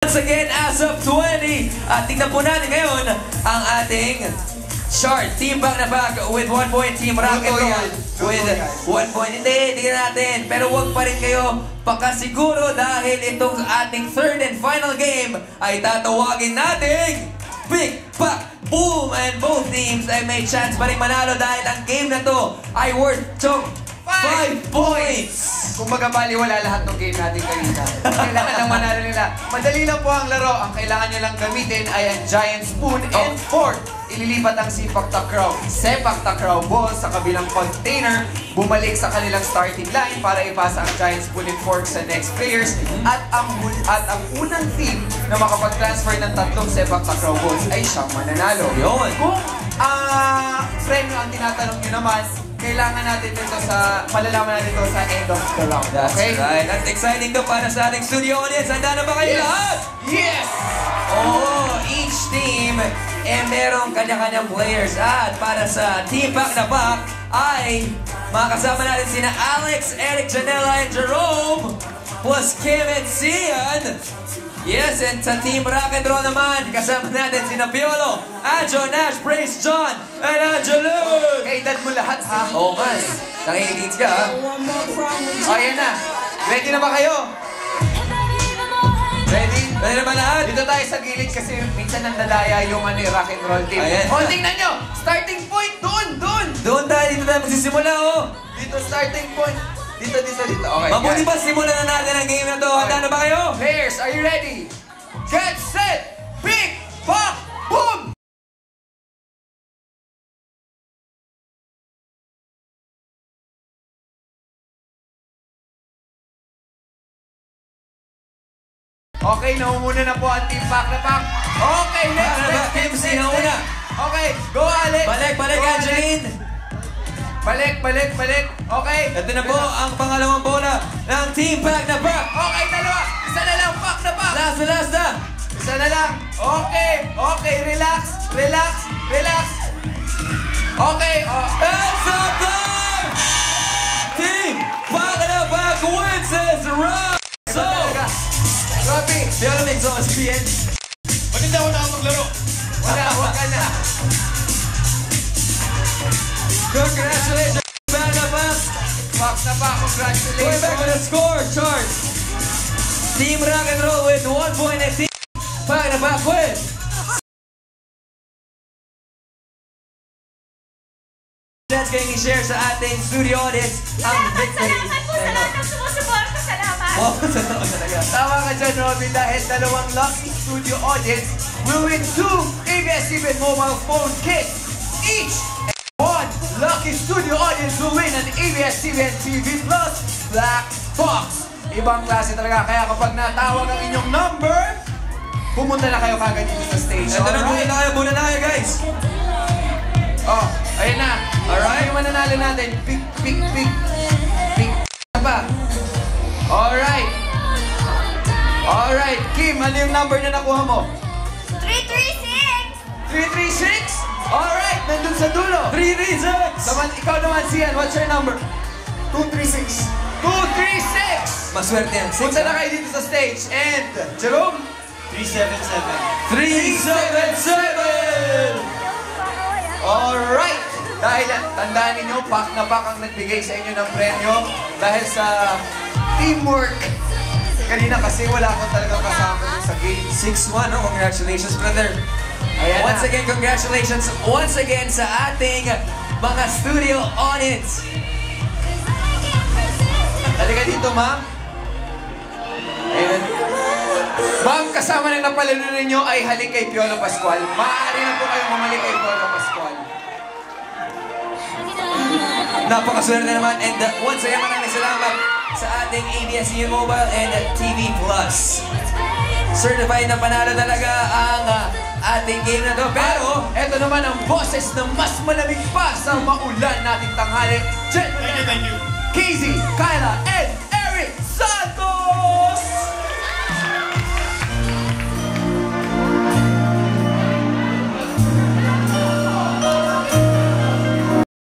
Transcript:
Once again, as of 20, at tignan po natin ngayon ang ating chart. Team back na back with 1 point. Team Rocket with 1 point. Hindi, tignan natin. Pero huwag pa rin kayo pakasiguro dahil itong ating third and final game ay tatawagin nating Big Pack Boom! And both teams ay may chance pa rin manalo dahil ang game na to ay worth 5 points! Kumbaga baliwala lahat ng game natin kanina. Kailangan lang manalo nila. Madali lang po ang laro. Ang kailangan nyo lang gamitin ay ang giant spoon and fork. Ililipat ang sepak takraw ball sa kabilang container, bumalik sa kanilang starting line para ipasa ang giant spoon and fork sa next players. At ang unang team na makapag-transfer ng 3 sepak takraw balls ay siyang mananalo. Yun! Kung premyo ang tinatanong nyo naman, kailangan natin dito malalaman natin dito sa end of the round. That's okay? right. At exciting to para sa ating studio audience. Handa na ba kayo lahat? Yes! Oo, each team merong kanya-kanyang players. At para sa Team Pack na Pack ay makasama natin sina Alex, Eric, Janela, and Jerome plus Kim and Sian. Yes, and sa Team Rock and Roll naman, kasama natin sina Piolo, Anjo, Nash, Praise, John, and Angelo! Kaedad mo lahat, ha? Oo, mas. Nakikinig ka, ha? O, yan na. Ready na ba kayo? Ready? Ready na ba lahat? Dito tayo sa gilid kasi minsan nandalaya yung rock and roll team. Ayan. O, tingnan nyo! Starting point! Doon! Doon tayo, dito tayo magsisimula, oh! Dito, starting point. Dito. Okay, Mabuti guys. ba simulan na natin ang game na to? Handa na ba kayo? Players, are you ready? Get set! Big Pack Boom! Okay, naumuna na po ang Team Pack na Pack. Okay, next. Team C na una. Okay, go Alex. Balik, Go, Angeline. Balik. Okay. Ito na po ang pangalawang bola ng Team Pack na Pack. Okay, dalawa. Isa na lang, Pack na Pack. Last na. Isa na lang. Okay, relax. Okay, It's up time! Team Pack na Pack wins this round! So, Grabe. Piolo makes us PN. Ba't hindi ako nakapaglaro? Wag ka na. Congratulations, Pack na Pack! Pack na Pack, Going back to the congratulations. score chart. Team Rock and Roll with 1 point and Team Pack na Pack with Let's kayong i-share sa ating studio audience ang victory. Salamat po sa lahat ng sumusuporta. Salamat. Wow, salamat talaga. Tama ka dyan, Robin, dahil dalawang lucky studio audience will win 2 ABS-CBN mobile phone kits. Each and 1 lucky studio audience will win an ABS-CBN TV Plus Black Box. Ibang klase talaga, kaya kapag natawag ang inyong number, pumunta na kayo kagad dito sa stage. Ito na, muna na kayo guys. Oh, ayun na. Alright, yung mananalo natin. Pick pa. Alright, Kim, ano yung number na nakuha mo? 336. 336? Alright, nandun sa dulo. 336! Ikaw naman, Sian, what's your number? 236. 236! Maswerte yan. Punta na kayo dito sa stage. And, Jerome? 377. 377! Alright! Dahil tandaan ninyo, Pack na Pack ang nagbigay sa inyo ng premyo dahil sa teamwork. Kanina kasi wala akong talagang kasama dun sa game. 6-1, oh, congratulations, brother. Ayan Once na. again, congratulations once again sa ating mga studio audience. Halika dito, ma'am. Ayan. Ma'am, kasama ng napalalo ninyo ay halik kay Piolo Pascual. Maaari na po kayo mamalik kay Piolo Pascual. Napakaswerte naman. And once again, maraming salamat sa ating ABS-CBN Mobile and TV Plus. Certified na panalo talaga ang ating game na to. Pero, eto naman ang boses na mas malamig pa sa maulan nating tanghali. Gentlemen